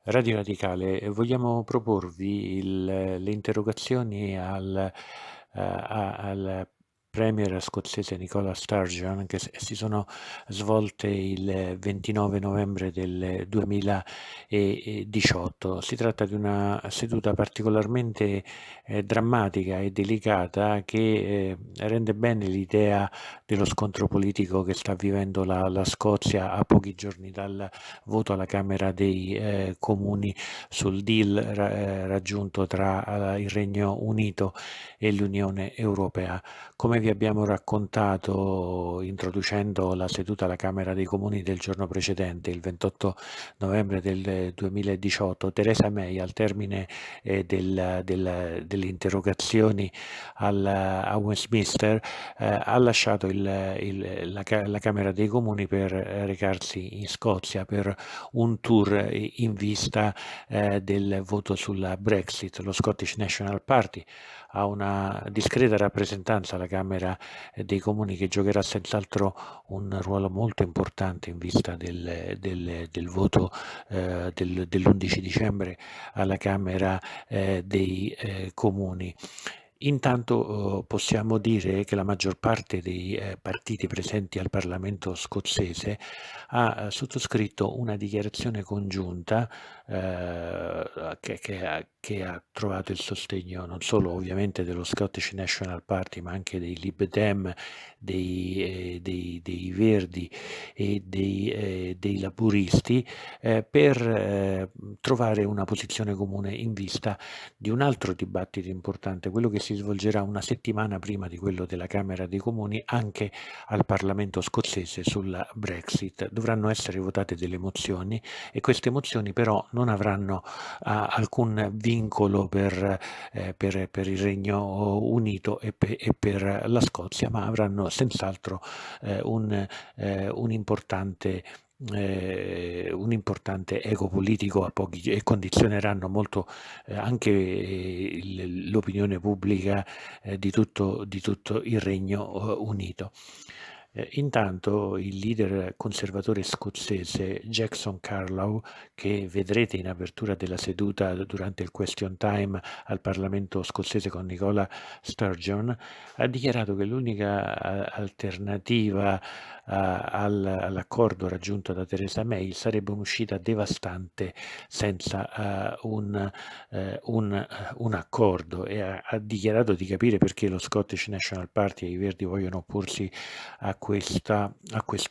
Radio Radicale, vogliamo proporvi le interrogazioni al Premier scozzese Nicola Sturgeon che si sono svolte il 29 novembre del 2018. Si tratta di una seduta particolarmente drammatica e delicata che rende bene l'idea dello scontro politico che sta vivendo la Scozia a pochi giorni dal voto alla Camera dei Comuni sul deal raggiunto tra il Regno Unito e l'Unione Europea. Come vi abbiamo raccontato introducendo la seduta alla Camera dei Comuni del giorno precedente, il 28 novembre del 2018, Theresa May al termine delle interrogazioni a Westminster ha lasciato la Camera dei Comuni per recarsi in Scozia per un tour in vista del voto sulla Brexit. Lo Scottish National Party ha una discreta rappresentanza alla Camera dei Comuni che giocherà senz'altro un ruolo molto importante in vista del voto dell'11 dicembre alla Camera dei Comuni. Intanto possiamo dire che la maggior parte dei partiti presenti al Parlamento scozzese ha sottoscritto una dichiarazione congiunta che ha trovato il sostegno non solo ovviamente dello Scottish National Party ma anche dei Lib Dem, dei Verdi e dei Laburisti per trovare una posizione comune in vista di un altro dibattito importante, quello che si svolgerà una settimana prima di quello della Camera dei Comuni anche al Parlamento scozzese sulla Brexit. Dovranno essere votate delle mozioni e queste mozioni però non avranno alcun vincolo per il Regno Unito e per la Scozia, ma avranno senz'altro un importante eco politico e condizioneranno molto anche l'opinione pubblica di tutto il Regno Unito. Intanto il leader conservatore scozzese Jackson Carlow, che vedrete in apertura della seduta durante il question time al Parlamento scozzese con Nicola Sturgeon, ha dichiarato che l'unica alternativa all'accordo raggiunto da Theresa May sarebbe un'uscita devastante senza un accordo e ha dichiarato di capire perché lo Scottish National Party e i Verdi vogliono opporsi a questo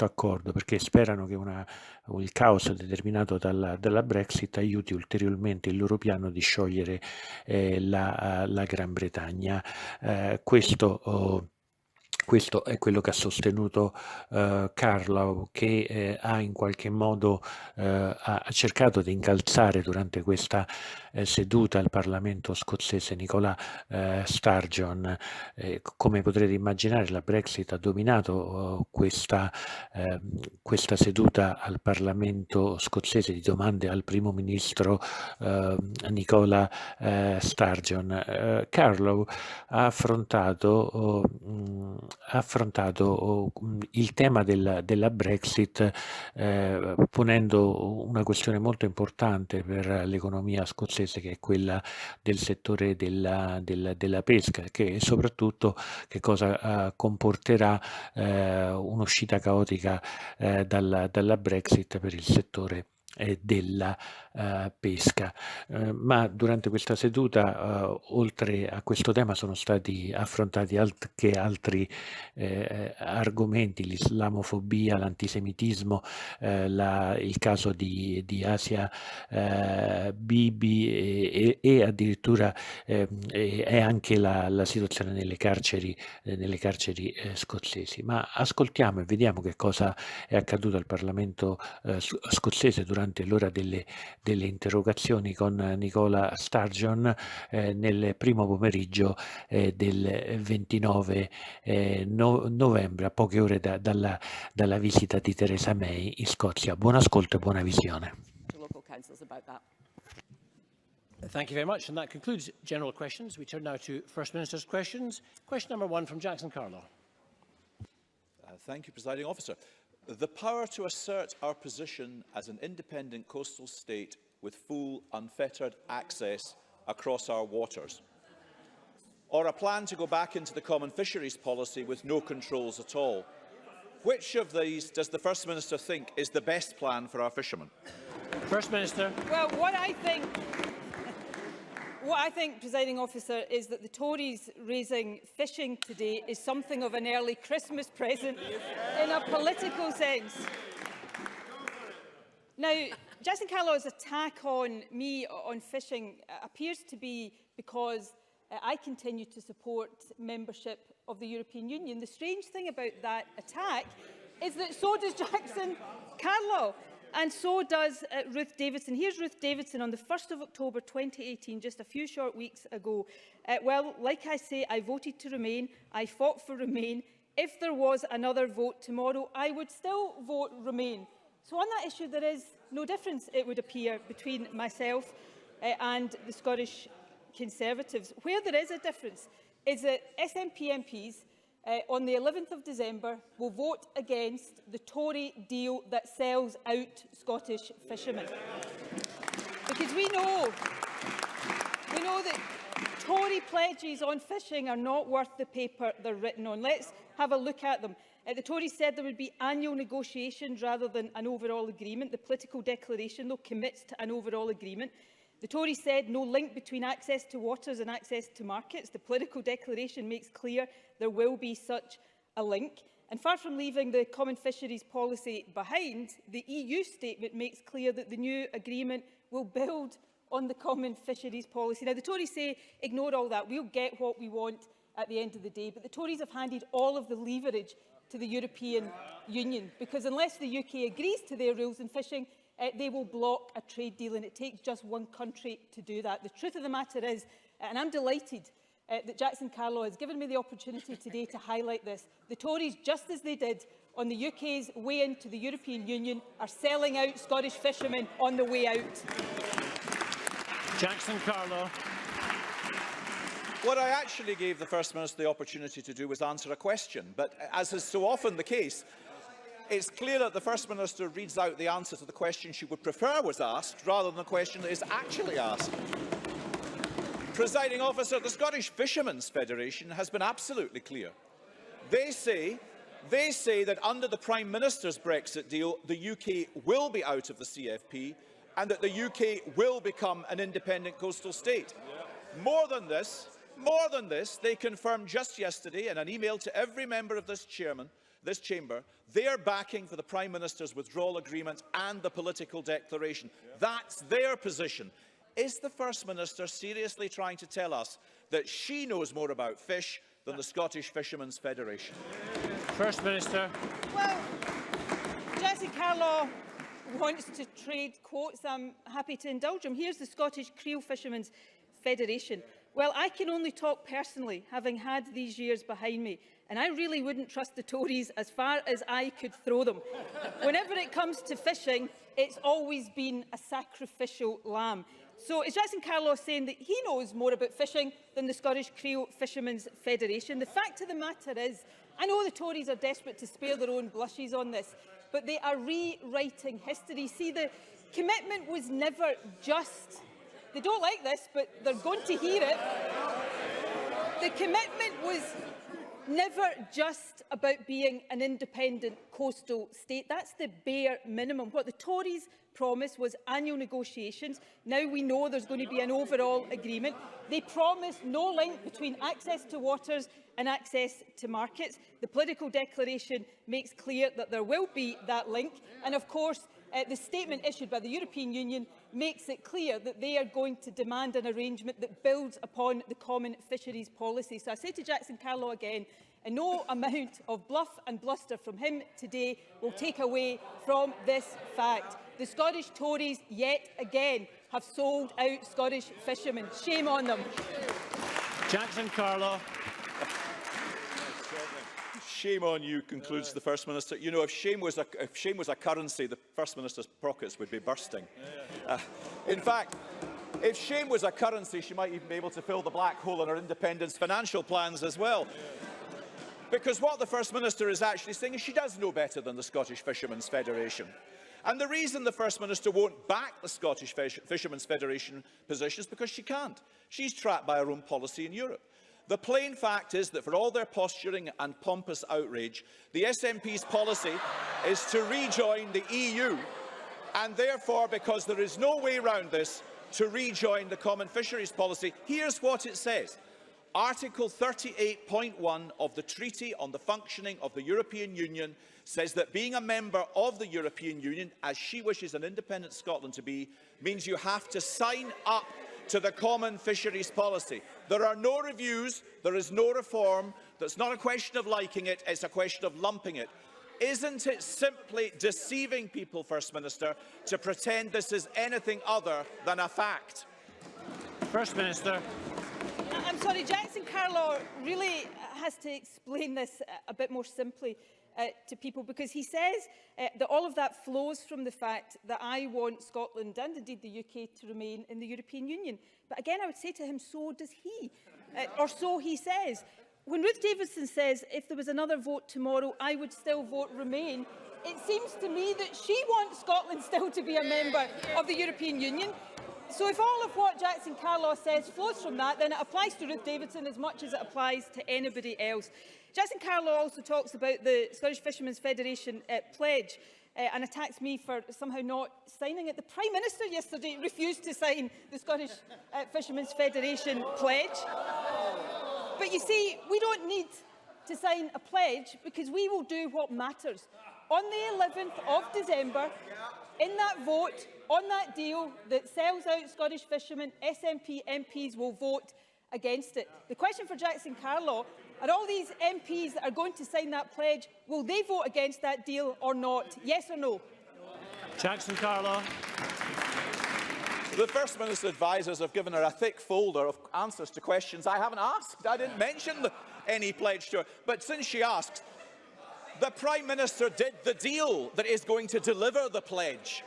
accordo, perché sperano che il caos determinato dalla Brexit aiuti ulteriormente il loro piano di sciogliere la Gran Bretagna. Questo è quello che ha sostenuto Carlo, che ha in qualche modo ha cercato di incalzare durante questa seduta al Parlamento scozzese Nicola Sturgeon. Come potrete immaginare, la Brexit ha dominato questa seduta al Parlamento scozzese di domande al primo ministro Nicola Sturgeon. Carlo ha affrontato il tema della Brexit ponendo una questione molto importante per l'economia scozzese che è quella del settore della pesca e soprattutto che cosa comporterà un'uscita caotica dalla Brexit per il settore della pesca. Ma durante questa seduta, oltre a questo tema, sono stati affrontati anche altri argomenti, l'islamofobia, l'antisemitismo, il caso di Asia Bibi e addirittura è anche la situazione nelle carceri scozzesi. Ma ascoltiamo e vediamo che cosa è accaduto al Parlamento scozzese durante l'ora delle interrogazioni con Nicola Sturgeon nel primo pomeriggio del 29 novembre, a poche ore dalla visita di Theresa May in Scozia. Buon ascolto e buona visione. Thank you very much. And that concludes general questions. We turn now to First Minister's questions. Question number one from Jackson Carlow. Thank you, Presiding Officer. The power to assert our position as an independent coastal state with full, unfettered access across our waters? Or a plan to go back into the common fisheries policy with no controls at all? Which of these does the First Minister think is the best plan for our fishermen? First Minister. Well, what I think, Presiding Officer, is that the Tories raising fishing today is something of an early Christmas present in a political sense. Now, Jackson Carlaw's attack on me on fishing appears to be because I continue to support membership of the European Union. The strange thing about that attack is that so does Jackson Carlaw. And so does Ruth Davidson. Here's Ruth Davidson on the 1st of October 2018, just a few short weeks ago. Well, like I say, I voted to remain. I fought for remain. If there was another vote tomorrow, I would still vote remain. So on that issue, there is no difference, it would appear, between myself and the Scottish Conservatives. Where there is a difference is that SNP MPs on the 11th of December will vote against the Tory deal that sells out Scottish fishermen. Because we know that Tory pledges on fishing are not worth the paper they're written on. Let's have a look at them. The Tories said there would be annual negotiations rather than an overall agreement. The political declaration, though, commits to an overall agreement. The Tories said no link between access to waters and access to markets. The political declaration makes clear there will be such a link. And far from leaving the common fisheries policy behind, the EU statement makes clear that the new agreement will build on the common fisheries policy. Now, the Tories say, ignore all that, we'll get what we want at the end of the day. But the Tories have handed all of the leverage to the European Union, because unless the UK agrees to their rules in fishing, they will block a trade deal, and it takes just one country to do that. The truth of the matter is, and I'm delighted that Jackson Carlaw has given me the opportunity today to highlight this, the Tories, just as they did on the UK's way into the European Union, are selling out Scottish fishermen on the way out. Jackson Carlaw. What I actually gave the First Minister the opportunity to do was answer a question, but as is so often the case, it's clear that the First Minister reads out the answer to the question she would prefer was asked, rather than the question that is actually asked. Presiding Officer, the Scottish Fishermen's Federation has been absolutely clear. They say that under the Prime Minister's Brexit deal, the UK will be out of the CFP and that the UK will become an independent coastal state. More than this, they confirmed just yesterday in an email to every member of this chamber, their backing for the Prime Minister's withdrawal agreement and the political declaration. That's their position. Is the First Minister seriously trying to tell us that she knows more about fish than the Scottish Fishermen's Federation? First Minister. Well, Jackson Carlaw wants to trade quotes. I'm happy to indulge him. Here's the Scottish Creel Fishermen's Federation. Well, I can only talk personally, having had these years behind me, and I really wouldn't trust the Tories as far as I could throw them. Whenever it comes to fishing, it's always been a sacrificial lamb. So is Jackson Carlaw saying that he knows more about fishing than the Scottish Creel Fishermen's Federation? The fact of the matter is, I know the Tories are desperate to spare their own blushes on this, but they are rewriting history. See, the commitment was never just... They don't like this, but they're going to hear it. The commitment was never just about being an independent coastal state. That's the bare minimum. What the Tories promised was annual negotiations. Now we know there's going to be an overall agreement. They promised no link between access to waters and access to markets. The political declaration makes clear that there will be that link. And of course, the statement issued by the European Union makes it clear that they are going to demand an arrangement that builds upon the common fisheries policy. So I say to Jackson Carlaw again, and no amount of bluff and bluster from him today will take away from this fact. The Scottish Tories, yet again, have sold out Scottish fishermen. Shame on them. Jackson Carlaw. Shame on you, concludes the First Minister. You know, if shame was a currency, the First Minister's pockets would be bursting. In fact, if shame was a currency, she might even be able to fill the black hole in her independence financial plans as well. Because what the First Minister is actually saying is she does know better than the Scottish Fishermen's Federation. And the reason the First Minister won't back the Scottish Fishermen's Federation position is because she can't. She's trapped by her own policy in Europe. The plain fact is that for all their posturing and pompous outrage, the SNP's policy is to rejoin the EU, and therefore, because there is no way around this, to rejoin the Common Fisheries Policy. Here's what it says. Article 38.1 of the Treaty on the Functioning of the European Union says that being a member of the European Union, as she wishes an independent Scotland to be, means you have to sign up to the Common Fisheries Policy. There are no reviews, there is no reform. It's not a question of liking it, it's a question of lumping it. Isn't it simply deceiving people, First Minister, to pretend this is anything other than a fact? First Minister. I'm sorry, Jackson Carlaw really has to explain this a bit more simply to people, because he says that all of that flows from the fact that I want Scotland and indeed the UK to remain in the European Union. But again, I would say to him, so does he, or so he says. When Ruth Davidson says, if there was another vote tomorrow, I would still vote Remain, it seems to me that she wants Scotland still to be a member of the European Union. So if all of what Jackson Carlaw says flows from that, then it applies to Ruth Davidson as much as it applies to anybody else. Jackson Carlaw also talks about the Scottish Fishermen's Federation pledge and attacks me for somehow not signing it. The Prime Minister yesterday refused to sign the Scottish Fishermen's Federation pledge. But you see, we don't need to sign a pledge because we will do what matters. On the 11th of December, in that vote, on that deal that sells out Scottish fishermen, SNP MPs will vote against it. The question for Jackson Carlaw, are all these MPs that are going to sign that pledge, will they vote against that deal or not? Yes or no? Jackson Carlaw. The First Minister's advisers have given her a thick folder of answers to questions I haven't asked. I didn't mention any pledge to her. But since she asked, the Prime Minister did the deal that is going to deliver the pledge.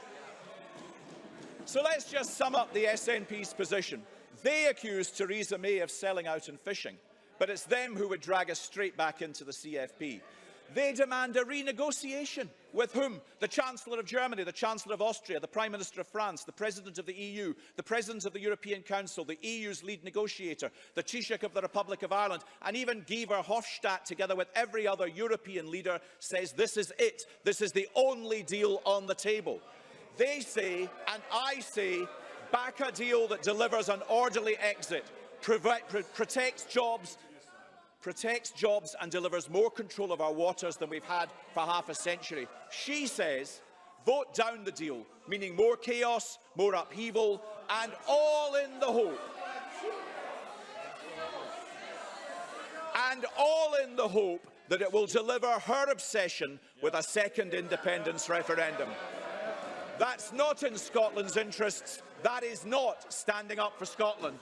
So let's just sum up the SNP's position. They accuse Theresa May of selling out in fishing, but it's them who would drag us straight back into the CFP. They demand a renegotiation. With whom? The Chancellor of Germany, the Chancellor of Austria, the Prime Minister of France, the President of the EU, the President of the European Council, the EU's lead negotiator, the Taoiseach of the Republic of Ireland, and even Guy Verhofstadt, together with every other European leader, says this is it. This is the only deal on the table. They say, and I say, back a deal that delivers an orderly exit, protects jobs and delivers more control of our waters than we've had for half a century. She says, vote down the deal, meaning more chaos, more upheaval, and all in the hope that it will deliver her obsession with a second independence referendum. That's not in Scotland's interests. That is not standing up for Scotland.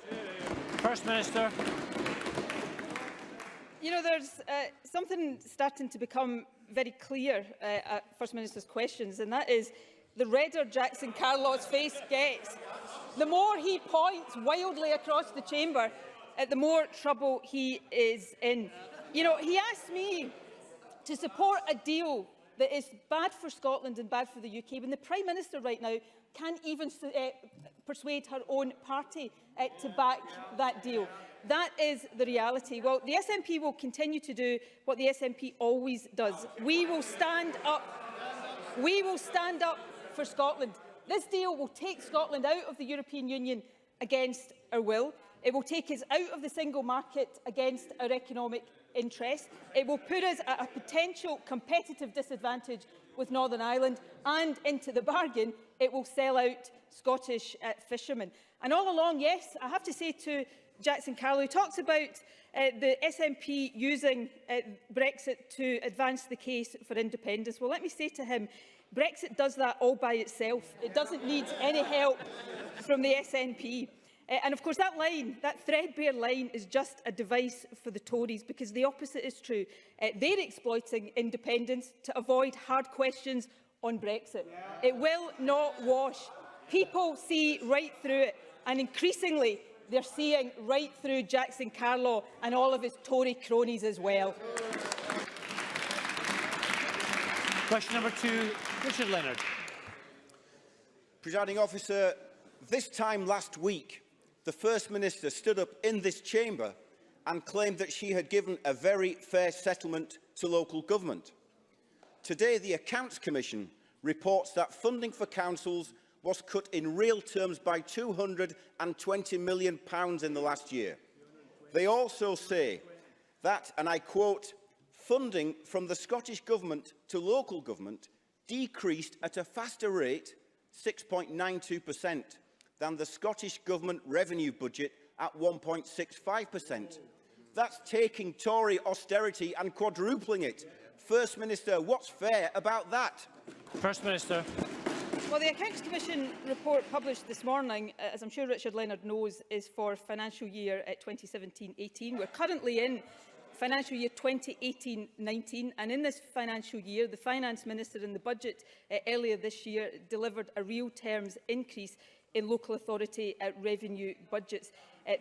First Minister. You know, there's something starting to become very clear at First Minister's questions, and that is the redder Jackson Carlaw's face gets. The more he points wildly across the chamber, the more trouble he is in. You know, he asked me to support a deal that is bad for Scotland and bad for the UK, when the Prime Minister right now can't even persuade her own party to back that deal. That is the reality. Well, the SNP will continue to do what the SNP always does. We will stand up. We will stand up for Scotland. This deal will take Scotland out of the European Union against our will. It will take us out of the single market against our economic interests. It will put us at a potential competitive disadvantage with Northern Ireland, and into the bargain, it will sell out Scottish fishermen. And all along, yes, I have to say to Jackson Carlaw, who talks about the SNP using Brexit to advance the case for independence. Well, let me say to him, Brexit does that all by itself. It doesn't need any help from the SNP. And of course, that line, that threadbare line, is just a device for the Tories, because the opposite is true. They're exploiting independence to avoid hard questions on Brexit. It will not wash. People see right through it, and increasingly, they're seeing right through Jackson Carlaw and all of his Tory cronies as well. Question number 2, Richard Leonard. Presiding Officer, this time last week, the First Minister stood up in this chamber and claimed that she had given a very fair settlement to local government. Today, the Accounts Commission reports that funding for councils was cut in real terms by £220 million in the last year. They also say that, and I quote, funding from the Scottish Government to local government decreased at a faster rate, 6.92%, than the Scottish Government revenue budget at 1.65%. That's taking Tory austerity and quadrupling it. First Minister, what's fair about that? First Minister. Well, the Accounts Commission report published this morning, as I'm sure Richard Leonard knows, is for financial year 2017-18. We're currently in financial year 2018-19, and in this financial year, the Finance Minister in the budget earlier this year delivered a real terms increase in local authority revenue budgets.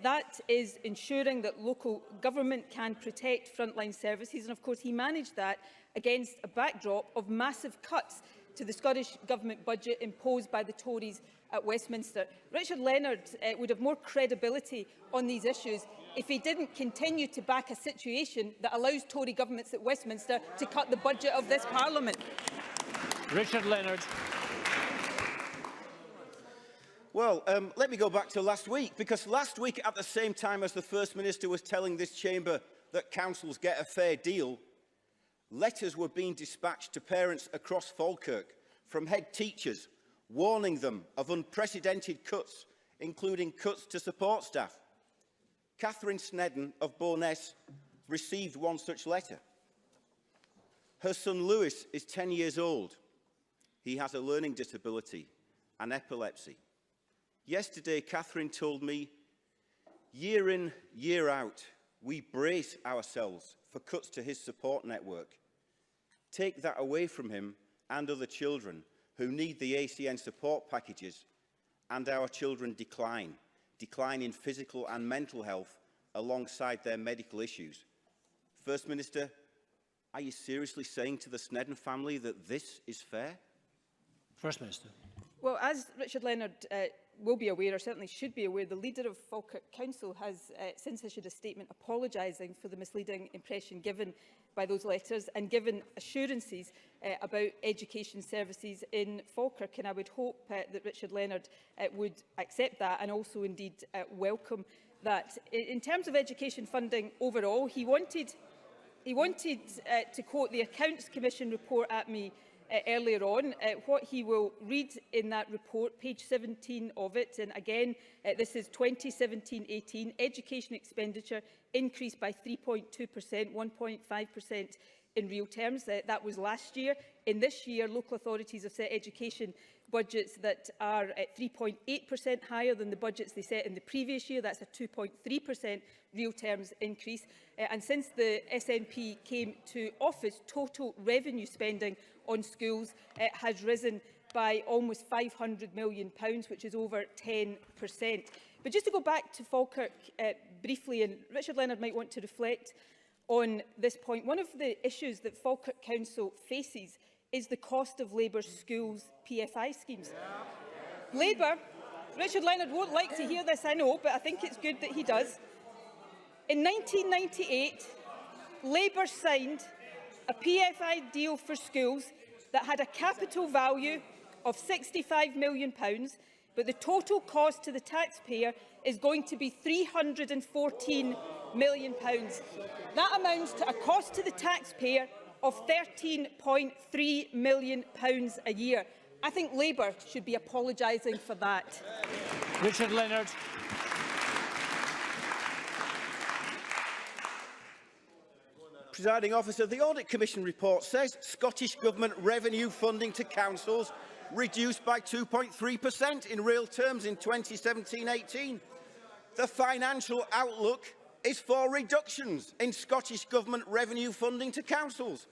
That is ensuring that local government can protect frontline services, and of course he managed that against a backdrop of massive cuts to the Scottish Government budget imposed by the Tories at Westminster. Richard Leonard would have more credibility on these issues if he didn't continue to back a situation that allows Tory governments at Westminster to cut the budget of this Parliament. Richard Leonard. Well, let me go back to last week, because last week, at the same time as the First Minister was telling this chamber that councils get a fair deal, letters were being dispatched to parents across Falkirk from head teachers, warning them of unprecedented cuts, including cuts to support staff. Catherine Snedden of Bowness received one such letter. Her son Lewis is 10 years old. He has a learning disability and epilepsy. Yesterday, Catherine told me, year in, year out, we brace ourselves for cuts to his support network. Take that away from him and other children who need the ACN support packages, and our children decline in physical and mental health alongside their medical issues. First Minister, are you seriously saying to the Snedden family that this is fair? First Minister. Well, as Richard Leonard will be aware, or certainly should be aware, the leader of Falkirk Council has since issued a statement apologising for the misleading impression given by those letters and given assurances about education services in Falkirk. And I would hope that Richard Leonard would accept that and also indeed welcome that. In terms of education funding overall, he wanted to quote the Accounts Commission report at me earlier on. What he will read in that report, page 17 of it, and again, this is 2017-18, education expenditure increased by 3.2%, 1.5% in real terms. That was last year. In this year, local authorities have set education budgets that are 3.8% higher than the budgets they set in the previous year. That's a 2.3% real terms increase. And since the SNP came to office, total revenue spending on schools has risen by almost £500 million, which is over 10%. But just to go back to Falkirk briefly, and Richard Leonard might want to reflect on this point, one of the issues that Falkirk Council faces is the cost of Labour's schools' PFI schemes. Labour, Richard Leonard won't like to hear this, I know, but I think it's good that he does. In 1998, Labour signed a PFI deal for schools that had a capital value of £65 million, but the total cost to the taxpayer is going to be £314 million. That amounts to a cost to the taxpayer of £13.3 million a year. I think Labour should be apologising for that. Richard Leonard. Presiding Officer, the Audit Commission report says Scottish Government revenue funding to councils reduced by 2.3% in real terms in 2017-18. The financial outlook is for reductions in Scottish Government revenue funding to councils.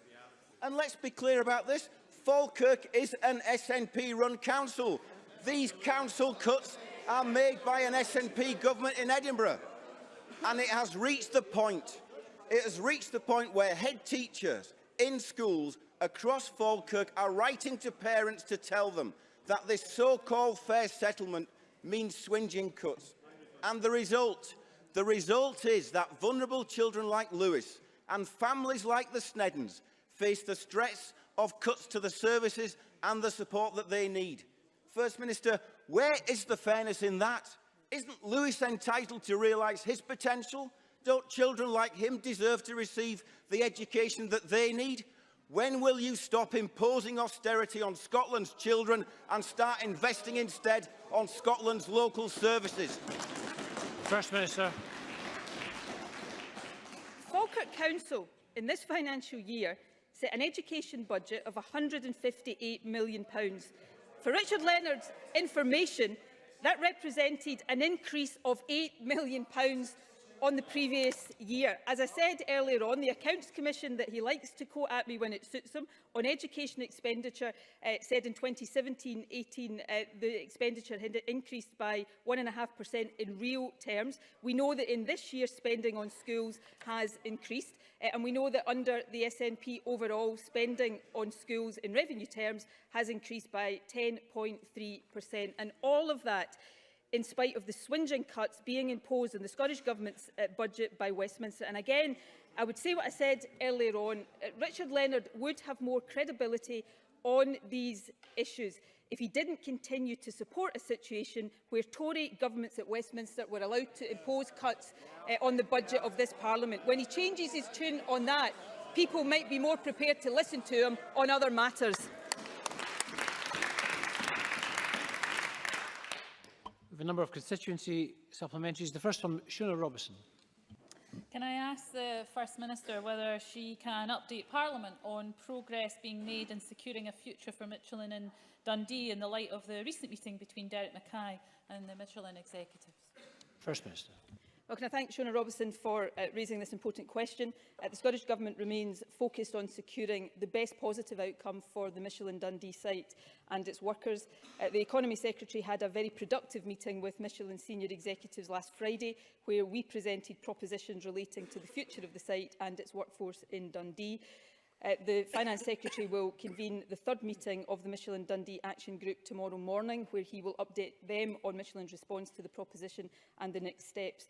And let's be clear about this, Falkirk is an SNP-run council. These council cuts are made by an SNP government in Edinburgh. And it has reached the point where head teachers in schools across Falkirk are writing to parents to tell them that this so-called fair settlement means swinging cuts. And the result is that vulnerable children like Lewis and families like the Sneddons face the stress of cuts to the services and the support that they need. First Minister, where is the fairness in that? Isn't Lewis entitled to realise his potential? Don't children like him deserve to receive the education that they need? When will you stop imposing austerity on Scotland's children and start investing instead on Scotland's local services? First Minister. Falkirk Council in this financial year set an education budget of £158 million. For Richard Leonard's information, that represented an increase of £8 million on the previous year. As I said earlier on, the Accounts Commission that he likes to quote at me when it suits him on education expenditure said in 2017-18 the expenditure had increased by 1.5% in real terms. We know that in this year spending on schools has increased and we know that under the SNP overall spending on schools in revenue terms has increased by 10.3%, and all of that in spite of the swinging cuts being imposed on the Scottish Government's budget by Westminster. And again, I would say what I said earlier on, Richard Leonard would have more credibility on these issues if he didn't continue to support a situation where Tory governments at Westminster were allowed to impose cuts on the budget of this Parliament. When he changes his tune on that, people might be more prepared to listen to him on other matters. We have a number of constituency supplementaries. The first from Shona Robertson. Can I ask the First Minister whether she can update Parliament on progress being made in securing a future for Michelin in Dundee in the light of the recent meeting between Derek Mackay and the Michelin executives? First Minister. Well, can I thank Shona Robertson for raising this important question. The Scottish Government remains focused on securing the best positive outcome for the Michelin Dundee site and its workers. The Economy Secretary had a very productive meeting with Michelin senior executives last Friday, where we presented propositions relating to the future of the site and its workforce in Dundee. The Finance Secretary will convene the third meeting of the Michelin Dundee Action Group tomorrow morning, where he will update them on Michelin's response to the proposition and the next steps.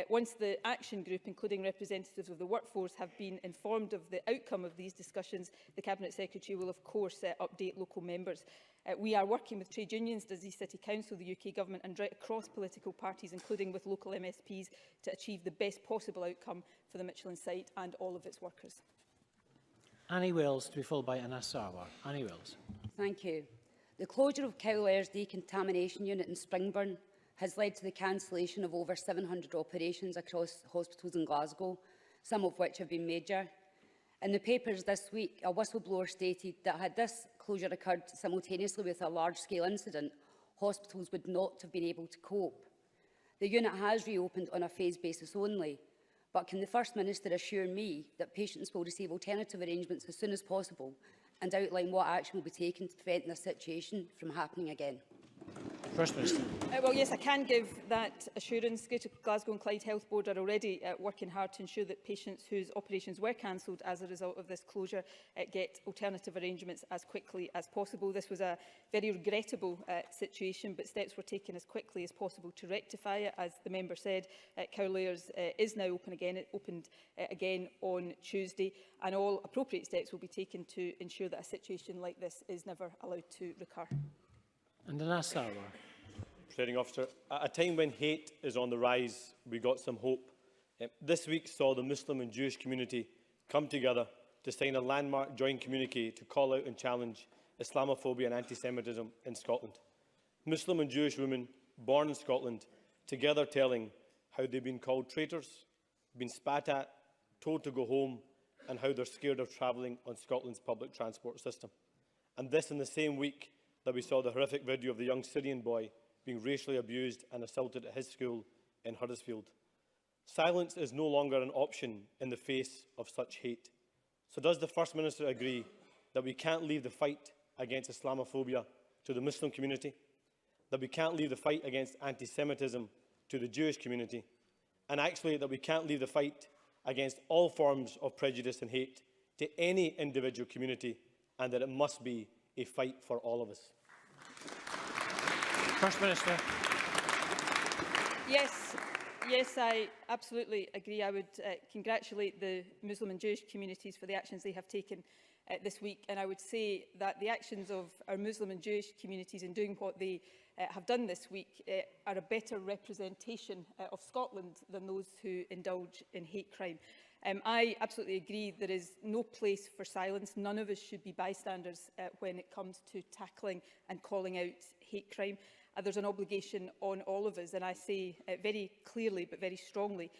Once the Action Group, including representatives of the workforce, have been informed of the outcome of these discussions, the Cabinet Secretary will of course update local members. We are working with trade unions, Dundee City Council, the UK Government and right across political parties, including with local MSPs, to achieve the best possible outcome for the Michelin site and all of its workers. Annie Wells, to be followed by Anas Sarwar. Annie Wells. Thank you. The closure of Cowlairs decontamination unit in Springburn has led to the cancellation of over 700 operations across hospitals in Glasgow, some of which have been major. In the papers this week, a whistleblower stated that had this closure occurred simultaneously with a large-scale incident, hospitals would not have been able to cope. The unit has reopened on a phased basis only, but can the First Minister assure me that patients will receive alternative arrangements as soon as possible and outline what action will be taken to prevent this situation from happening again? First Minister. Well, yes, I can give that assurance. Greater Glasgow and Clyde Health Board are already working hard to ensure that patients whose operations were cancelled as a result of this closure get alternative arrangements as quickly as possible. This was a very regrettable situation, but steps were taken as quickly as possible to rectify it. As the member said, Cowlairs is now open again. It opened again on Tuesday, and all appropriate steps will be taken to ensure that a situation like this is never allowed to recur. And Anas Sarwar. Presiding Officer, at a time when hate is on the rise, we got some hope. This week saw the Muslim and Jewish community come together to sign a landmark joint communique to call out and challenge Islamophobia and anti-Semitism in Scotland. Muslim and Jewish women born in Scotland together telling how they've been called traitors, been spat at, told to go home, and how they're scared of travelling on Scotland's public transport system. And this in the same week that we saw the horrific video of the young Syrian boy being racially abused and assaulted at his school in Huddersfield. Silence is no longer an option in the face of such hate. So does the First Minister agree that we can't leave the fight against Islamophobia to the Muslim community, that we can't leave the fight against anti-Semitism to the Jewish community, and actually that we can't leave the fight against all forms of prejudice and hate to any individual community, and that it must be a fight for all of us? First Minister. Yes, I absolutely agree. I would congratulate the Muslim and Jewish communities for the actions they have taken this week, and I would say that the actions of our Muslim and Jewish communities in doing what they have done this week are a better representation of Scotland than those who indulge in hate crime. I absolutely agree there is no place for silence. None of us should be bystanders when it comes to tackling and calling out hate crime. There's an obligation on all of us, and I say very clearly but very strongly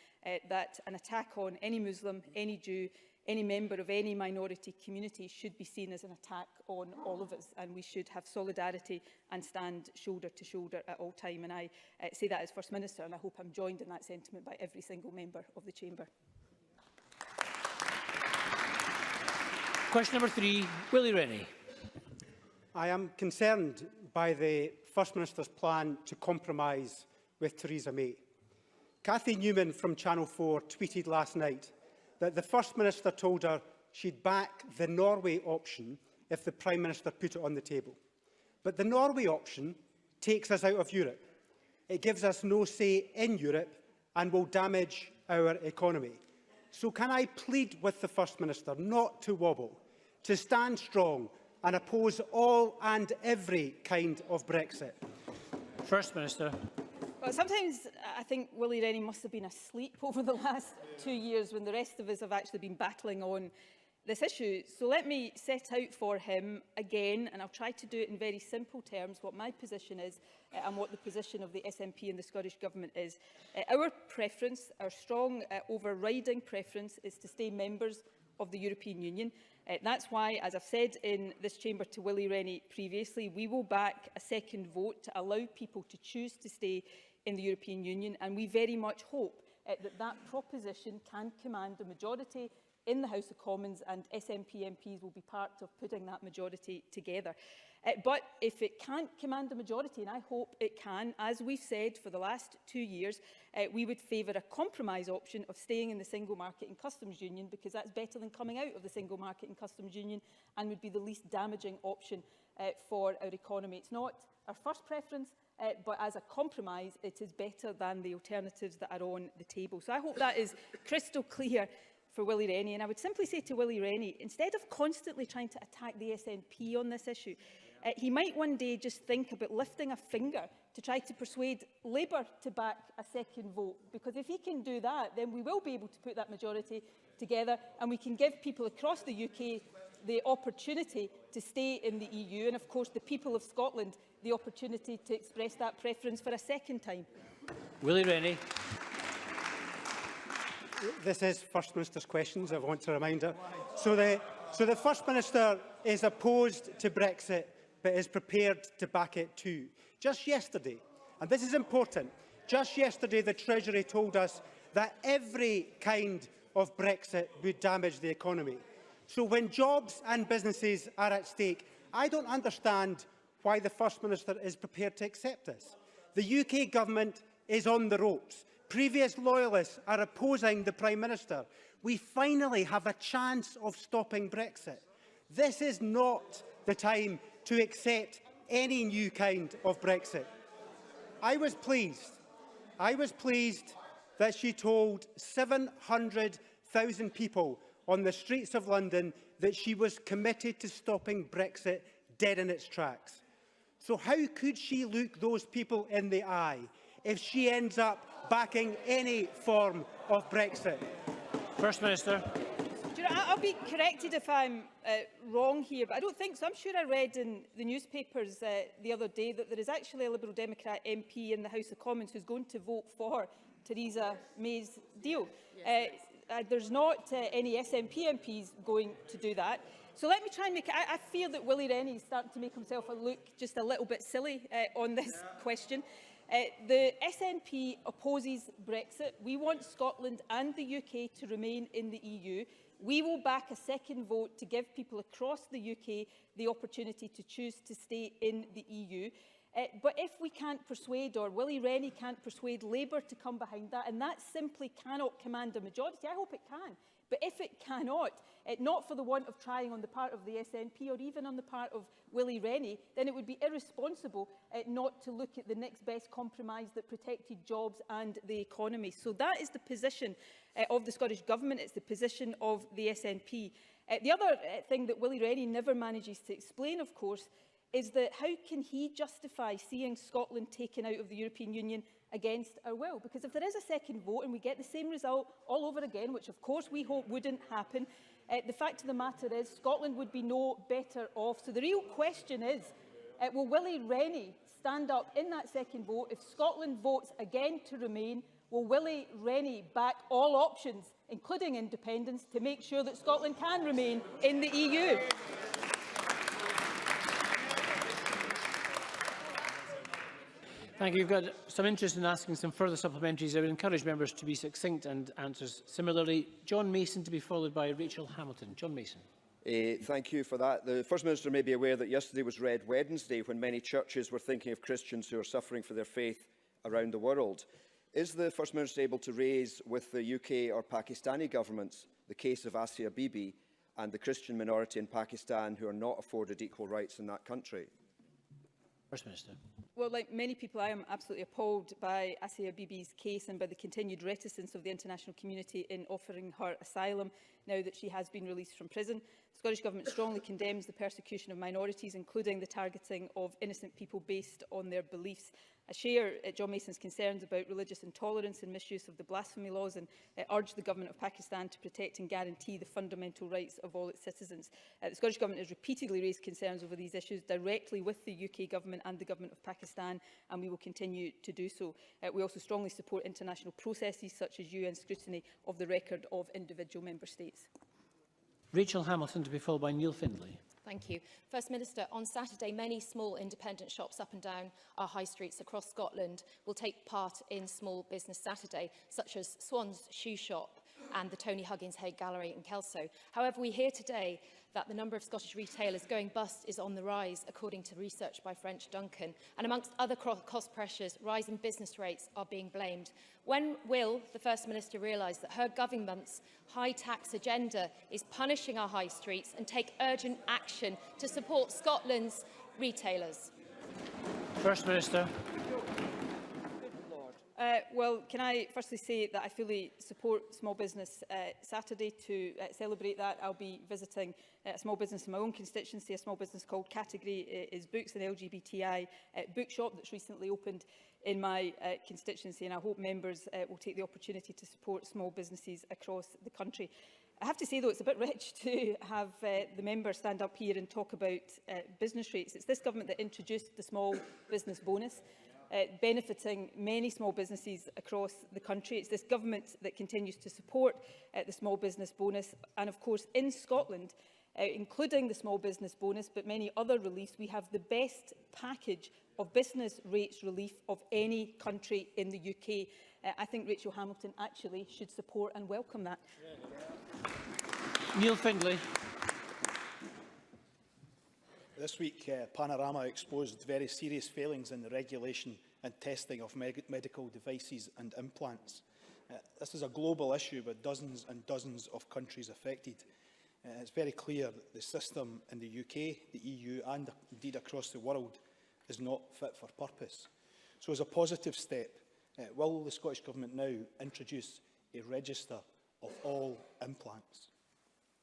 that an attack on any Muslim, any Jew, any member of any minority community should be seen as an attack on all of us, and we should have solidarity and stand shoulder to shoulder at all time. And I say that as First Minister, and I hope I'm joined in that sentiment by every single member of the Chamber. Question number 3, Willie Rennie. I am concerned by the First Minister's plan to compromise with Theresa May. Cathy Newman from Channel 4 tweeted last night that the First Minister told her she'd back the Norway option if the Prime Minister put it on the table. But the Norway option takes us out of Europe. It gives us no say in Europe and will damage our economy. So can I plead with the First Minister not to wobble, to stand strong and oppose all and every kind of Brexit? First Minister. Well, sometimes I think Willie Rennie must have been asleep over the last 2 years when the rest of us have actually been battling on this issue. So let me set out for him again, and I'll try to do it in very simple terms, what my position is and what the position of the SNP and the Scottish Government is. Our preference, our strong overriding preference, is to stay members of the European Union. That's why, as I've said in this chamber to Willie Rennie previously, we will back a second vote to allow people to choose to stay in the European Union, and we very much hope that that proposition can command a majority in the House of Commons, and SNP MPs will be part of putting that majority together. But if it can't command a majority, and I hope it can, as we've said for the last 2 years, we would favour a compromise option of staying in the Single Market and Customs Union, because that's better than coming out of the Single Market and Customs Union and would be the least damaging option for our economy. It's not our first preference, but as a compromise, it is better than the alternatives that are on the table. So I hope that is crystal clear for Willie Rennie. And I would simply say to Willie Rennie, instead of constantly trying to attack the SNP on this issue, he might one day just think about lifting a finger to try to persuade Labour to back a second vote. Because if he can do that, then we will be able to put that majority together, and we can give people across the UK the opportunity to stay in the EU, and of course the people of Scotland the opportunity to express that preference for a second time. Willie Rennie. This is First Minister's questions, I want to remind her. So the First Minister is opposed to Brexit, but is prepared to back it too. Just yesterday, and this is important, just yesterday the Treasury told us that every kind of Brexit would damage the economy. So when jobs and businesses are at stake, I don't understand why the First Minister is prepared to accept this. The UK Government is on the ropes. Previous loyalists are opposing the Prime Minister. We finally have a chance of stopping Brexit. This is not the time to accept any new kind of Brexit. I was pleased that she told 700,000 people on the streets of London that she was committed to stopping Brexit dead in its tracks. So how could she look those people in the eye if she ends up backing any form of Brexit? First Minister. Do you know, I'll be corrected if I'm wrong here, but I don't think so. I'm sure I read in the newspapers the other day that there is actually a Liberal Democrat MP in the House of Commons who's going to vote for Theresa May's deal. There's not any SNP MPs going to do that. So let me try and make it. I fear that Willie Rennie is starting to make himself look just a little bit silly on this question. The SNP opposes Brexit. We want Scotland and the UK to remain in the EU. We will back a second vote to give people across the UK the opportunity to choose to stay in the EU. But if we can't persuade, or Willie Rennie can't persuade Labour to come behind that, and that simply cannot command a majority, I hope it can, But if it cannot, not for the want of trying on the part of the SNP or even on the part of Willie Rennie, then it would be irresponsible not to look at the next best compromise that protected jobs and the economy. So that is the position of the Scottish Government. It's the position of the SNP. The other thing that Willie Rennie never manages to explain, of course, is that how can he justify seeing Scotland taken out of the European Union against our will? Because if there is a second vote and we get the same result all over again, which of course we hope wouldn't happen, the fact of the matter is Scotland would be no better off. So the real question is, will Willie Rennie stand up in that second vote? If Scotland votes again to remain, will Willie Rennie back all options, including independence, to make sure that Scotland can remain in the EU? Thank you. We've got some interest in asking some further supplementaries. I would encourage members to be succinct and answers similarly. John Mason to be followed by Rachel Hamilton. John Mason. Thank you for that. The First Minister may be aware that yesterday was Red Wednesday, when many churches were thinking of Christians who are suffering for their faith around the world. Is the First Minister able to raise with the UK or Pakistani governments the case of Asia Bibi and the Christian minority in Pakistan who are not afforded equal rights in that country? First Minister. Well, like many people, I am absolutely appalled by Asia Bibi's case and by the continued reticence of the international community in offering her asylum now that she has been released from prison. The Scottish Government strongly condemns the persecution of minorities, including the targeting of innocent people based on their beliefs. I share John Mason's concerns about religious intolerance and misuse of the blasphemy laws and urge the Government of Pakistan to protect and guarantee the fundamental rights of all its citizens. The Scottish Government has repeatedly raised concerns over these issues directly with the UK Government and the Government of Pakistan, and we will continue to do so. We also strongly support international processes such as UN scrutiny of the record of individual member states. Rachel Hamilton to be followed by Neil Findlay. Thank you. First Minister, on Saturday, many small independent shops up and down our high streets across Scotland will take part in Small Business Saturday, such as Swan's Shoe Shop and the Tony Huggins Hague Gallery in Kelso. However, we hear today that the number of Scottish retailers going bust is on the rise, according to research by French Duncan. And amongst other cost pressures, rising business rates are being blamed. When will the First Minister realise that her government's high tax agenda is punishing our high streets and take urgent action to support Scotland's retailers? First Minister. Well, can I firstly say that I fully support Small Business Saturday. To celebrate that, I'll be visiting a small business in my own constituency, a small business called Category is Books, an LGBTI bookshop that's recently opened in my constituency, and I hope members will take the opportunity to support small businesses across the country. I have to say, though, it's a bit rich to have the member stand up here and talk about business rates. It's this government that introduced the small business bonus, benefiting many small businesses across the country. It's this government that continues to support the small business bonus. And of course, in Scotland, including the small business bonus, but many other reliefs, we have the best package of business rates relief of any country in the UK. I think Rachel Hamilton actually should support and welcome that. Neil Findlay. This week, Panorama exposed very serious failings in the regulation and testing of medical devices and implants. This is a global issue with dozens and dozens of countries affected. It's very clear that the system in the UK, the EU and indeed across the world is not fit for purpose. So as a positive step, will the Scottish Government now introduce a register of all implants?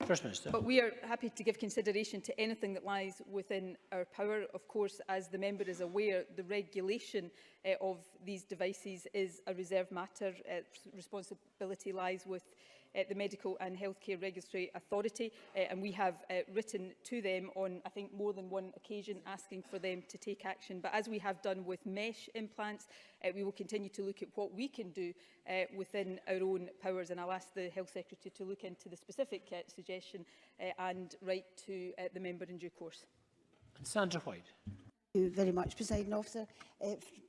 First Minister. But we are happy to give consideration to anything that lies within our power. Of course, as the member is aware, the regulation of these devices is a reserved matter. Responsibility lies with the Medical and Healthcare Regulatory Authority, and we have written to them on, I think, more than one occasion asking for them to take action. But as we have done with mesh implants, we will continue to look at what we can do within our own powers, and I'll ask the Health Secretary to look into the specific suggestion and write to the member in due course. And Sandra White. Thank you very much, Presiding Officer.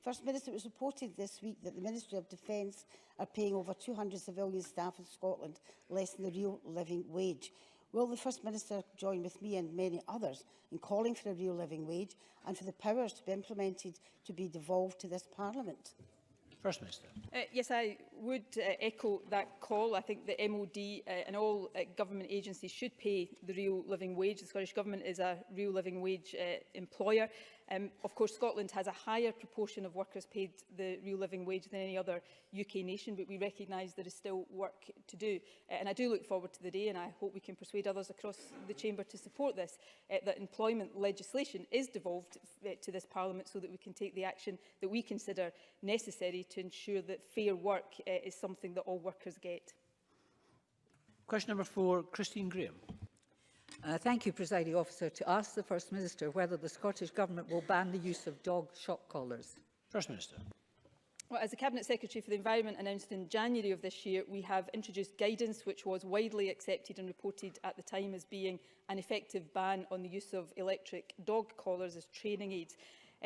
First Minister, it was reported this week that the Ministry of Defence are paying over 200 civilian staff in Scotland less than the real living wage. Will the First Minister join with me and many others in calling for a real living wage and for the powers to be implemented to be devolved to this Parliament? First Minister. Yes, I would echo that call. I think the MOD and all government agencies should pay the real living wage. The Scottish Government is a real living wage employer. Of course, Scotland has a higher proportion of workers paid the real living wage than any other UK nation, but we recognise there is still work to do. And I do look forward to the day, and I hope we can persuade others across the Chamber to support this, that employment legislation is devolved to this Parliament so that we can take the action that we consider necessary to ensure that fair work is something that all workers get. Question number 4, Christine Graham. Thank you, Presiding Officer. To ask the First Minister whether the Scottish Government will ban the use of dog shock collars. First Minister. Well, as the Cabinet Secretary for the Environment announced in January of this year, we have introduced guidance which was widely accepted and reported at the time as being an effective ban on the use of electric dog collars as training aids.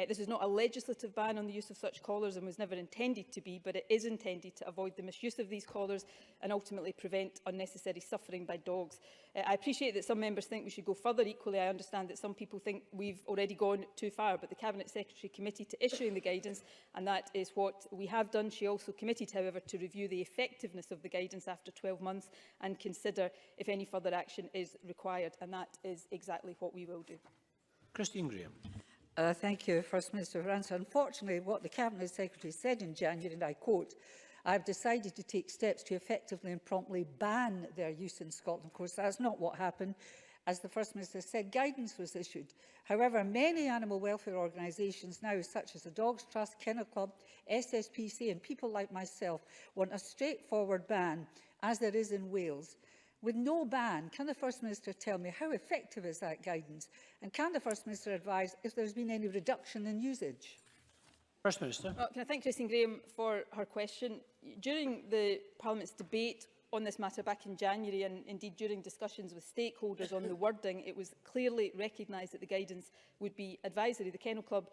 This is not a legislative ban on the use of such collars and was never intended to be, but it is intended to avoid the misuse of these collars and ultimately prevent unnecessary suffering by dogs. I appreciate that some members think we should go further. Equally, I understand that some people think we've already gone too far, but the Cabinet Secretary committed to issuing the guidance, and that is what we have done. She also committed, however, to review the effectiveness of the guidance after 12 months and consider if any further action is required, and that is exactly what we will do. Christine Graham. Thank you, First Minister, for answer. Unfortunately, what the Cabinet Secretary said in January, and I quote, "I have decided to take steps to effectively and promptly ban their use in Scotland." Of course, that's not what happened. As the First Minister said, guidance was issued. However, many animal welfare organisations now, such as the Dogs Trust, Kennel Club, SSPC and people like myself, want a straightforward ban, as there is in Wales. With no ban, can the First Minister tell me how effective is that guidance? And can the First Minister advise if there has been any reduction in usage? First Minister. Well, can I thank Christine Graham for her question? During the Parliament's debate on this matter back in January, and indeed during discussions with stakeholders on the wording, it was clearly recognised that the guidance would be advisory. The Kennel Club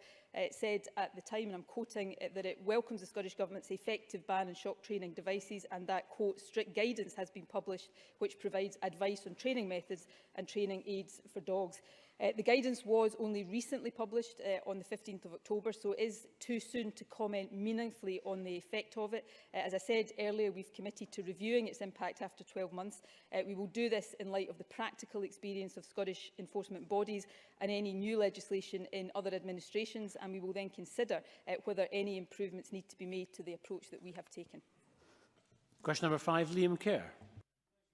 said at the time, and I'm quoting, that it welcomes the Scottish Government's effective ban on shock training devices, and that, quote, strict guidance has been published which provides advice on training methods and training aids for dogs. The guidance was only recently published on the 15th of October, so it is too soon to comment meaningfully on the effect of it. As I said earlier, we've committed to reviewing its impact after 12 months. We will do this in light of the practical experience of Scottish enforcement bodies and any new legislation in other administrations, and we will then consider whether any improvements need to be made to the approach that we have taken. Question number 5, Liam Kerr.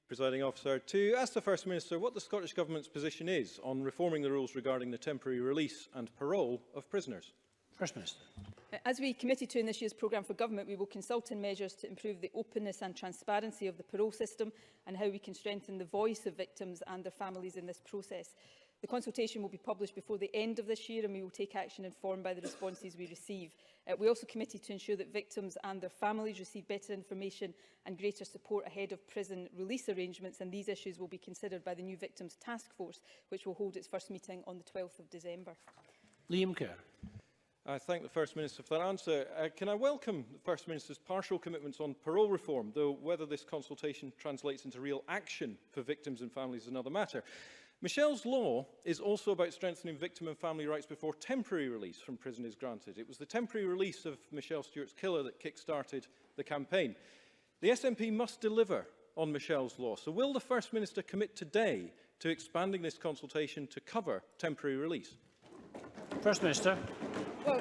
Presiding Officer, to ask the First Minister what the Scottish Government's position is on reforming the rules regarding the temporary release and parole of prisoners. First Minister. As we committed to in this year's programme for government, we will consult on measures to improve the openness and transparency of the parole system and how we can strengthen the voice of victims and their families in this process. The consultation will be published before the end of this year, and we will take action informed by the responses we receive. We also committed to ensure that victims and their families receive better information and greater support ahead of prison release arrangements, and these issues will be considered by the new Victims Task Force, which will hold its first meeting on the 12th of December. Liam Kerr. I thank the First Minister for that answer. Can I welcome the First Minister's partial commitments on parole reform, though whether this consultation translates into real action for victims and families is another matter. Michelle's law is also about strengthening victim and family rights before temporary release from prison is granted. It was the temporary release of Michelle Stewart's killer that kick-started the campaign. The SNP must deliver on Michelle's law. So will the First Minister commit today to expanding this consultation to cover temporary release? First Minister. Well,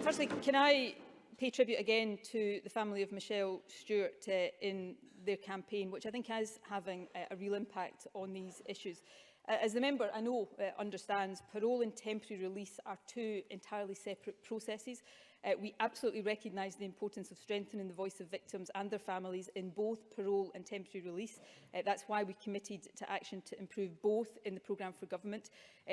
firstly, can I pay tribute again to the family of Michelle Stewart in their campaign, which I think is having a real impact on these issues. As the member, I know, understands, parole and temporary release are two entirely separate processes. We absolutely recognise the importance of strengthening the voice of victims and their families in both parole and temporary release. That's why we committed to action to improve both in the programme for government.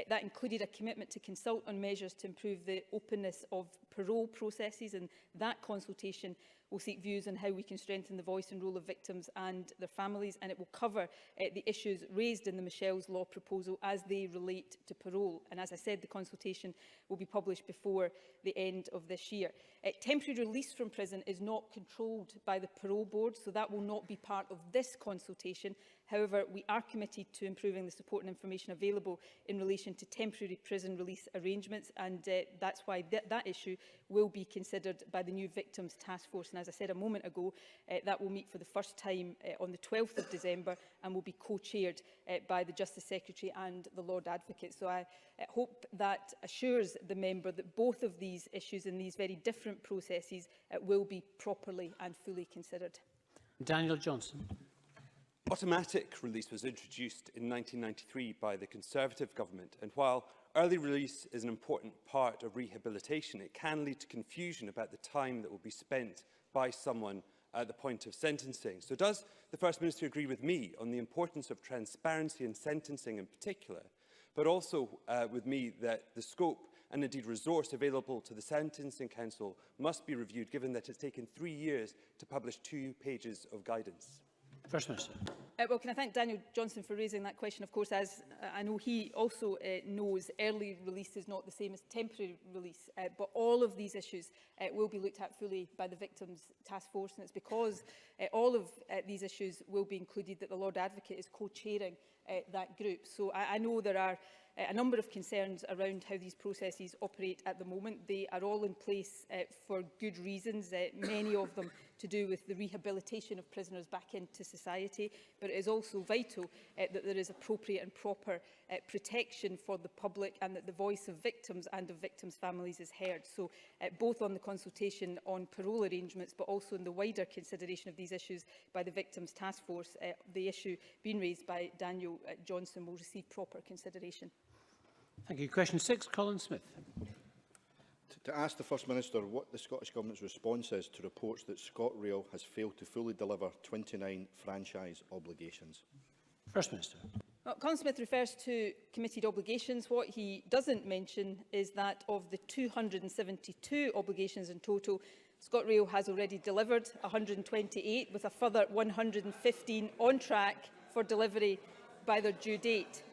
That included a commitment to consult on measures to improve the openness of parole processes, and that consultation will seek views on how we can strengthen the voice and role of victims and their families, and it will cover the issues raised in the Michelle's Law proposal as they relate to parole. And as I said, the consultation will be published before the end of this year. Temporary release from prison is not controlled by the parole board, so that will not be part of this consultation. However, we are committed to improving the support and information available in relation to temporary prison release arrangements, and that's why that issue will be considered by the new Victims Task Force. And as I said a moment ago, that will meet for the first time on the 12th of December and will be co-chaired by the Justice Secretary and the Lord Advocate. So I hope that assures the member that both of these issues in these very different processes will be properly and fully considered. Daniel Johnson. Automatic release was introduced in 1993 by the Conservative government, and while early release is an important part of rehabilitation, it can lead to confusion about the time that will be spent by someone at the point of sentencing. So does the First Minister agree with me on the importance of transparency in sentencing in particular, but also with me that the scope and indeed resource available to the Sentencing Council must be reviewed, given that it's taken 3 years to publish 2 pages of guidance? First Minister. Well, can I thank Daniel Johnson for raising that question? Of course, as I know he also knows, early release is not the same as temporary release, but all of these issues will be looked at fully by the Victims Task Force, and it's because all of these issues will be included that the Lord Advocate is co-chairing that group. So I know there are a number of concerns around how these processes operate at the moment. They are all in place for good reasons, many of them to do with the rehabilitation of prisoners back into society, but it is also vital that there is appropriate and proper protection for the public and that the voice of victims and of victims' families is heard. So both on the consultation on parole arrangements, but also in the wider consideration of these issues by the Victims Task Force, the issue being raised by Daniel Johnson will receive proper consideration. Thank you. Question 6, Colin Smith. To ask the First Minister what the Scottish Government's response is to reports that ScotRail has failed to fully deliver 29 franchise obligations. First Minister. Well, Colin Smith refers to committed obligations. What he doesn't mention is that of the 272 obligations in total, ScotRail has already delivered 128, with a further 115 on track for delivery by their due date.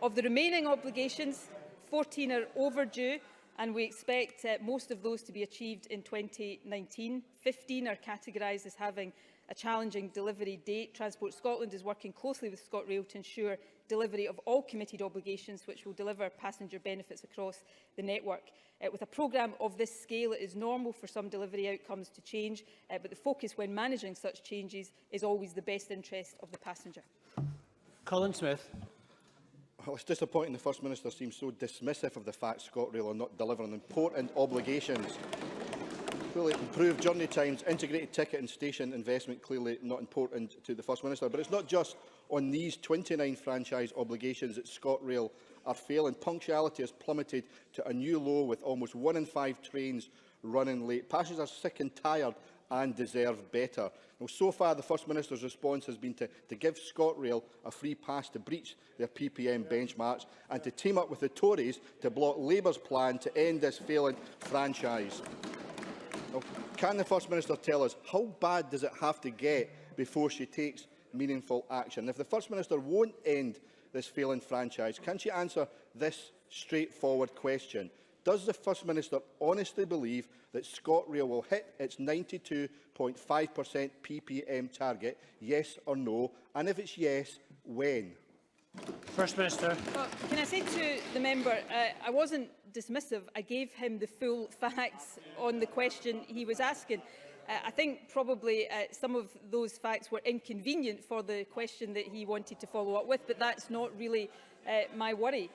Of the remaining obligations, 14 are overdue, and we expect most of those to be achieved in 2019. 15 are categorised as having a challenging delivery date. Transport Scotland is working closely with ScotRail to ensure delivery of all committed obligations, which will deliver passenger benefits across the network. With a programme of this scale, it is normal for some delivery outcomes to change, but the focus when managing such changes is always the best interest of the passenger. Colin Smith. Well, it's disappointing the First Minister seems so dismissive of the fact ScotRail are not delivering important obligations. Clearly, improved journey times, integrated ticket and station investment, clearly not important to the First Minister. But it's not just on these 29 franchise obligations that ScotRail are failing. Punctuality has plummeted to a new low, with almost 1 in 5 trains running late. Passengers are sick and tired and deserve better. Now, so far, the First Minister's response has been to give ScotRail a free pass to breach their PPM benchmarks and to team up with the Tories to block Labour's plan to end this failing franchise. Now, can the First Minister tell us how bad does it have to get before she takes meaningful action? If the First Minister won't end this failing franchise, can she answer this straightforward question? Does the First Minister honestly believe that ScotRail will hit its 92.5% PPM target, yes or no? And if it's yes, when? First Minister. Well, can I say to the member, I wasn't dismissive. I gave him the full facts on the question he was asking. I think probably some of those facts were inconvenient for the question that he wanted to follow up with, but that's not really my worry.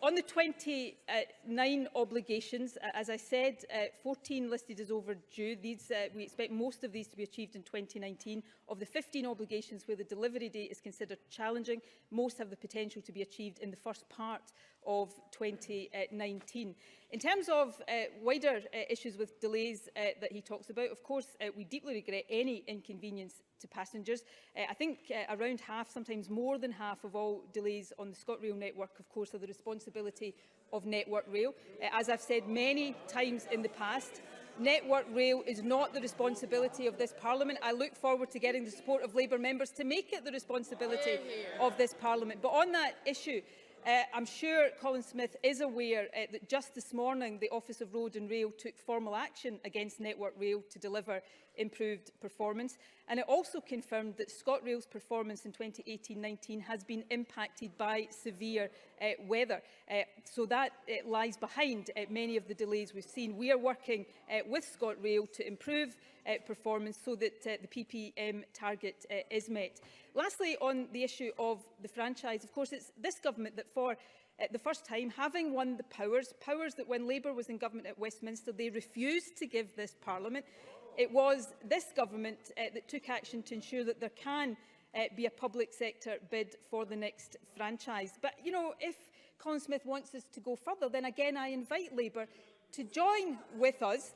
On the 29 obligations, as I said, 14 listed as overdue. We expect most of these to be achieved in 2019. Of the 15 obligations where the delivery date is considered challenging, most have the potential to be achieved in the first part of 2019. In terms of wider issues with delays that he talks about, of course, we deeply regret any inconvenience to passengers. I think around half, sometimes more than half of all delays on the ScotRail network, of course, are the responsibility of Network Rail. As I've said many times in the past, Network Rail is not the responsibility of this Parliament. I look forward to getting the support of Labour members to make it the responsibility of this Parliament. But on that issue, I'm sure Colin Smith is aware that just this morning the Office of Road and Rail took formal action against Network Rail to deliver improved performance, and it also confirmed that ScotRail's performance in 2018-19 has been impacted by severe weather. So that lies behind many of the delays we've seen. We are working with ScotRail to improve performance so that the PPM target is met. Lastly, on the issue of the franchise, of course, it's this government that for the first time, having won the powers that when Labour was in government at Westminster, they refused to give this Parliament. It was this government that took action to ensure that there can be a public sector bid for the next franchise. But, you know, if Colin Smith wants us to go further, then again I invite Labour to join with us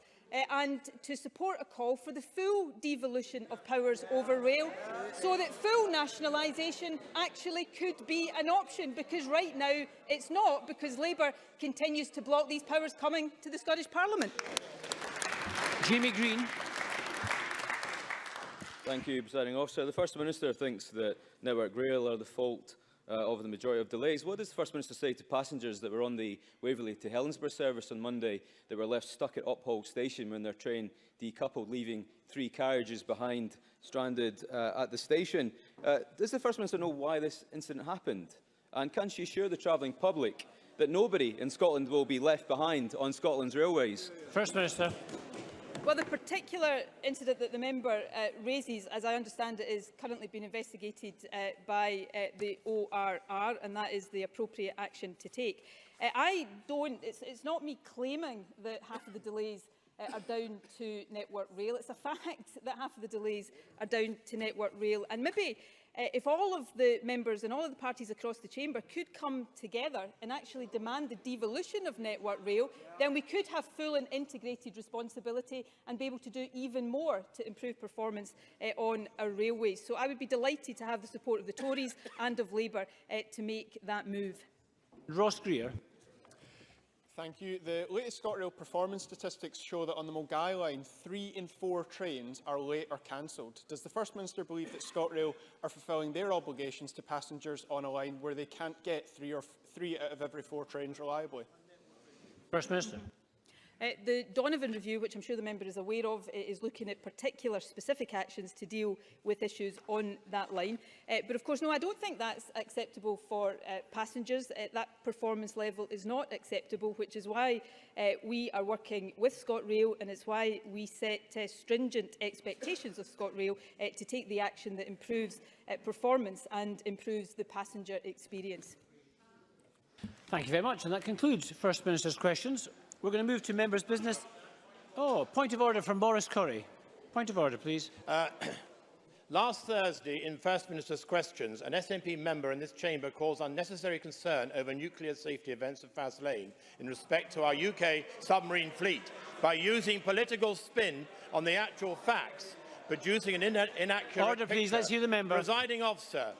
and to support a call for the full devolution of powers over rail, so that full nationalisation actually could be an option, because right now it's not, because Labour continues to block these powers coming to the Scottish Parliament. Jamie Green. Thank you, Presiding Officer. The First Minister thinks that Network Rail are the fault of the majority of delays. What does the First Minister say to passengers that were on the Waverley to Helensburgh service on Monday that were left stuck at Uphall Station when their train decoupled, leaving 3 carriages behind, stranded at the station? Does the First Minister know why this incident happened? And can she assure the travelling public that nobody in Scotland will be left behind on Scotland's railways? First Minister. Well, the particular incident that the member raises, as I understand it, is currently being investigated by the ORR, and that is the appropriate action to take. It's not me claiming that half of the delays are down to Network Rail. It's a fact that half of the delays are down to Network Rail. And maybe if all of the members and all of the parties across the chamber could come together and actually demand the devolution of Network Rail, then we could have full and integrated responsibility and be able to do even more to improve performance on our railways. So I would be delighted to have the support of the Tories and of Labour to make that move. Ross Greer. Thank you. The latest ScotRail performance statistics show that on the Mulgai line, 3 in 4 trains are late or cancelled. Does the First Minister believe that ScotRail are fulfilling their obligations to passengers on a line where they can't get 3 out of every 4 trains reliably? First Minister. The Donovan review, which I'm sure the member is aware of, is looking at particular specific actions to deal with issues on that line. But of course, no, I don't think that's acceptable for passengers. That performance level is not acceptable, which is why we are working with ScotRail, and it's why we set stringent expectations of ScotRail to take the action that improves performance and improves the passenger experience. Thank you very much. And that concludes First Minister's questions. We're going to move to members' business. Oh, point of order from Boris Curry. Point of order, please. Last Thursday, in First Minister's questions, an SNP member in this chamber caused unnecessary concern over nuclear safety events at Faslane in respect to our UK submarine fleet by using political spin on the actual facts, producing an inaccurate Order, please. Let's hear the member. Presiding Officer,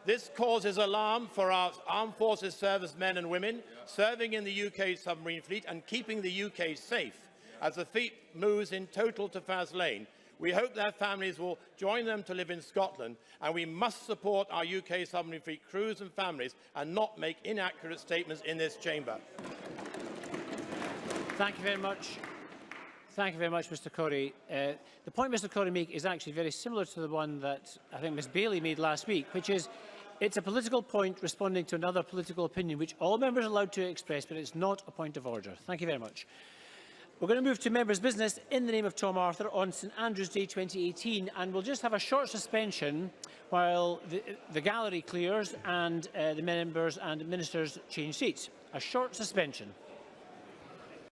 this causes alarm for our armed forces servicemen and women serving in the UK submarine fleet and keeping the UK safe as the fleet moves in total to Faslane. We hope their families will join them to live in Scotland, and we must support our UK submarine fleet crews and families and not make inaccurate statements in this chamber. Thank you very much. Thank you very much, Mr Corrie. The point Mr Corrie makes is actually very similar to the one that I think Ms Bailey made last week, which is it's a political point responding to another political opinion, which all members are allowed to express, but it's not a point of order. Thank you very much. We're going to move to members' business in the name of Tom Arthur on St Andrew's Day 2018, and we'll just have a short suspension while the gallery clears and the members and ministers change seats. A short suspension.